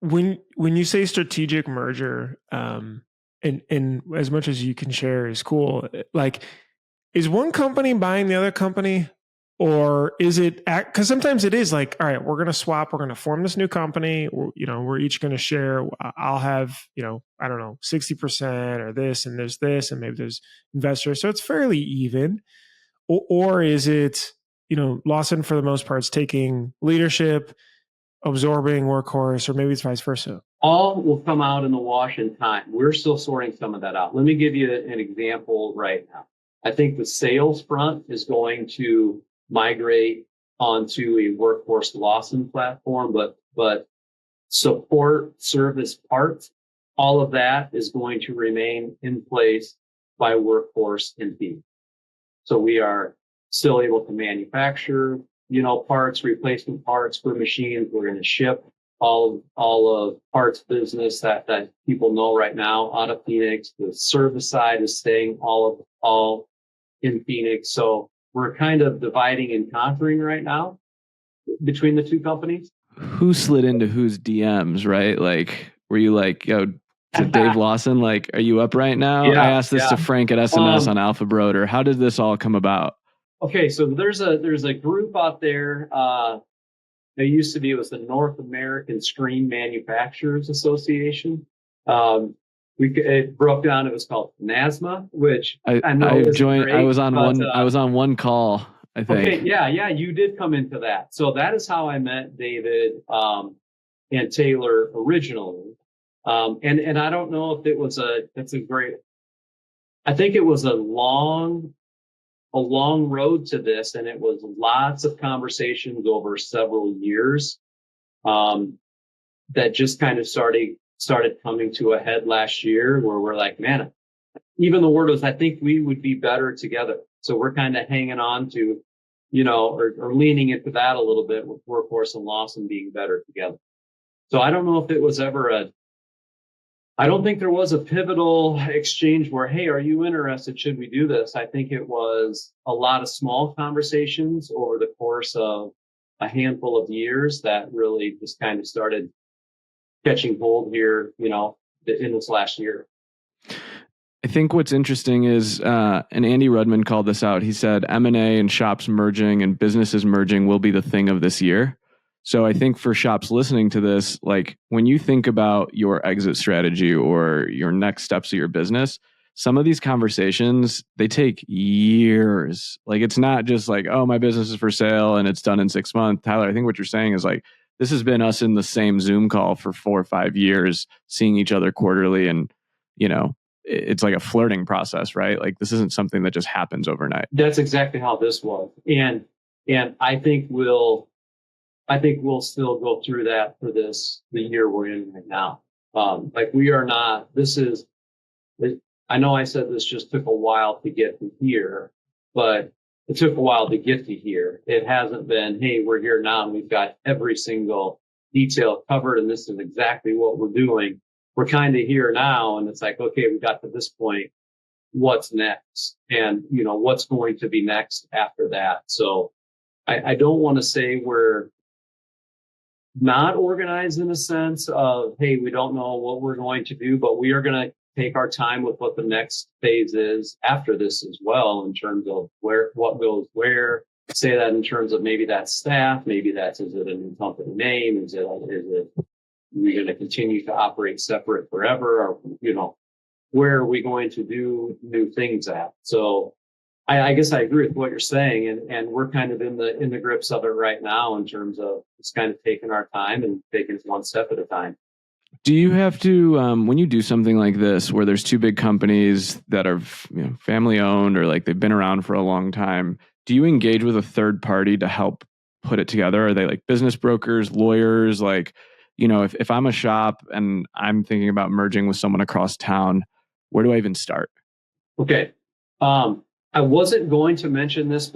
when you say strategic merger, and as much as you can share is cool. Like, is one company buying the other company, or is it? Because sometimes it is like, all right, we're going to swap. We're going to form this new company. We're each going to share. I'll have, I don't know, 60% or this, and there's this, and maybe there's investors. So it's fairly even. Or is it, Lawson for the most part is taking leadership, absorbing Workhorse, or maybe it's vice versa? All will come out in the wash in time. We're still sorting some of that out. Let me give you an example right now. I think the sales front is going to migrate onto a Workhorse Lawson platform, but support, service, parts, all of that is going to remain in place by Workhorse and Phoenix. So we are still able to manufacture, parts, replacement parts for machines. We're going to ship all of parts business that people know right now out of Phoenix. The service side is staying all in Phoenix. So we're kind of dividing and conquering right now between the two companies. Who slid into whose DMs, right? Like, were you like, yo, to Dave Lawson, like, are you up right now? Yeah, I asked this to Frank at SNS on Alpha Broder. How did this all come about? Okay, so there's a group out there. It used to be, it was the North American Screen Manufacturers Association. It broke down. It was called NASMA, which I know joined. Great, I was on I was on one call, I think. Okay, yeah, you did come into that. So that is how I met David and Taylor originally. And I don't know if it was I think it was a long road to this, and it was lots of conversations over several years that just kind of started coming to a head last year, where we're like, man, even the word was, I think we would be better together. So we're kind of hanging on to, or leaning into that a little bit, with Workhorse and Lawson being better together. So I don't know if it was ever I don't think there was a pivotal exchange where, hey, are you interested? Should we do this? I think it was a lot of small conversations over the course of a handful of years that really just kind of started catching hold here, in this last year. I think what's interesting is, and Andy Rudman called this out. He said M&A and shops merging and businesses merging will be the thing of this year. So I think for shops listening to this, like, when you think about your exit strategy or your next steps of your business, some of these conversations, they take years. Like, it's not just like, oh, my business is for sale and it's done in 6 months. Tyler, I think what you're saying is, like, this has been us in the same Zoom call for 4 or 5 years, seeing each other quarterly. And, it's like a flirting process, right? Like, this isn't something that just happens overnight. That's exactly how this was. And I think we'll still go through that for the year we're in right now. Like, we are not, I know I said this just took a while to get to here, but it took a while to get to here. It hasn't been, hey, we're here now and we've got every single detail covered and this is exactly what we're doing. We're kind of here now, and it's like, okay, we got to this point. What's next? And, what's going to be next after that? So I don't want to say we're not organized in a sense of, hey, we don't know what we're going to do, but we are going to take our time with what the next phase is after this as well, in terms of what goes where. Say that in terms of maybe that's staff, maybe is it a new company name? Is it we're going to continue to operate separate forever? Or, where are we going to do new things at? So I guess I agree with what you're saying, and we're kind of in the grips of it right now, in terms of just kind of taking our time and taking it one step at a time. Do you have to, when you do something like this, where there's two big companies that are family owned, or like they've been around for a long time, do you engage with a third party to help put it together? Are they like business brokers, lawyers? Like, if I'm a shop and I'm thinking about merging with someone across town, where do I even start? Okay. I wasn't going to mention this,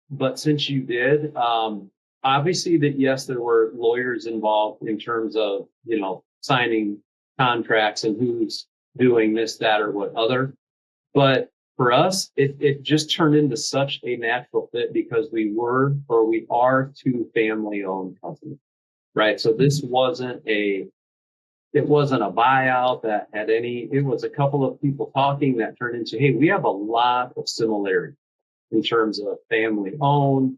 but since you did, obviously that, yes, there were lawyers involved in terms of, signing contracts and who's doing this, that, or what other. But for us, it just turned into such a natural fit because we are two family owned companies, right? So this wasn't a it wasn't a buyout that had any, it was a couple of people talking that turned into, hey, we have a lot of similarity in terms of family owned,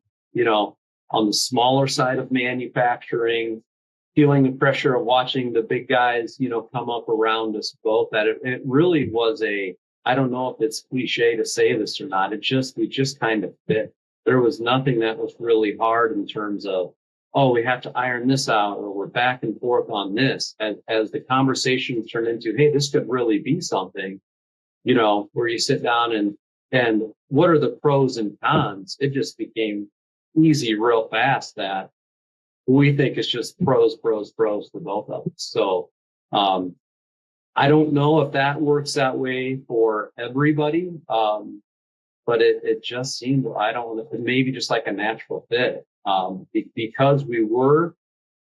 on the smaller side of manufacturing, feeling the pressure of watching the big guys, come up around us both, that it really was I don't know if it's cliche to say this or not. We just kind of fit. There was nothing that was really hard in terms of, oh, we have to iron this out, or we're back and forth on this. As the conversation turned into, hey, this could really be something, where you sit down and what are the pros and cons? It just became easy real fast that we think it's just pros for both of us. So, I don't know if that works that way for everybody. But it just seemed, maybe just like a natural fit. Because we were,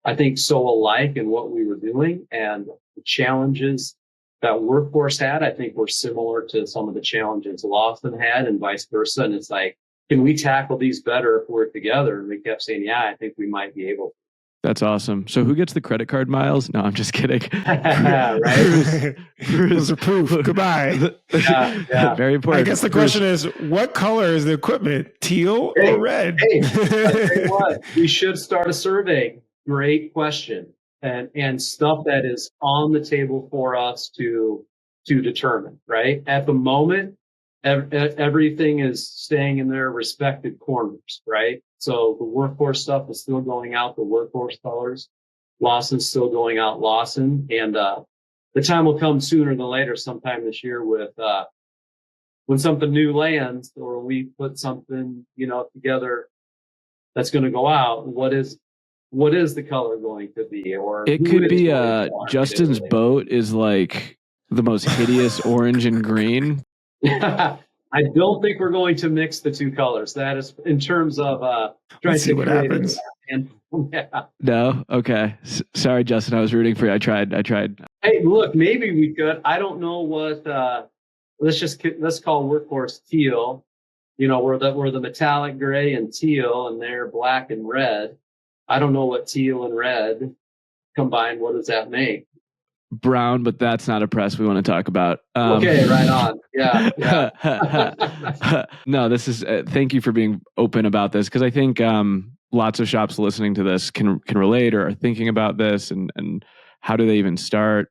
I think, so alike in what we were doing, and the challenges that Workhorse had, I think, were similar to some of the challenges Lawson had, and vice versa. And it's like, can we tackle these better if we're together? And we kept saying, yeah, I think we might be able to. That's awesome. So who gets the credit card miles? No, I'm just kidding. Right? Those are proof. Goodbye. Yeah. Very important. I guess the question is, what color is the equipment? Teal or red? Hey, I'll tell you what, we should start a survey. Great question. And stuff that is on the table for us to determine, right? At the moment, everything is staying in their respective corners, right? So the Workhorse stuff is still going out the Workhorse colors. Lawson's still going out Lawson. And the time will come sooner than later, sometime this year, with when something new lands, or we put something, together that's going to go out. What is the color going to be? Or it could be Justin's boat is like the most hideous orange and green. I don't think we're going to mix the two colors. That is in terms of trying to see what happens. Yeah. No? Okay. Sorry, Justin. I was rooting for you. I tried. Hey, look, maybe we could. I don't know what. Let's call Workhorse teal. We're the metallic gray and teal, and they're black and red. I don't know what teal and red combined. What does that make? Brown, but that's not a press we want to talk about. Okay, right on. Yeah. No, this is. Thank you for being open about this, because I think lots of shops listening to this can relate or are thinking about this, and how do they even start?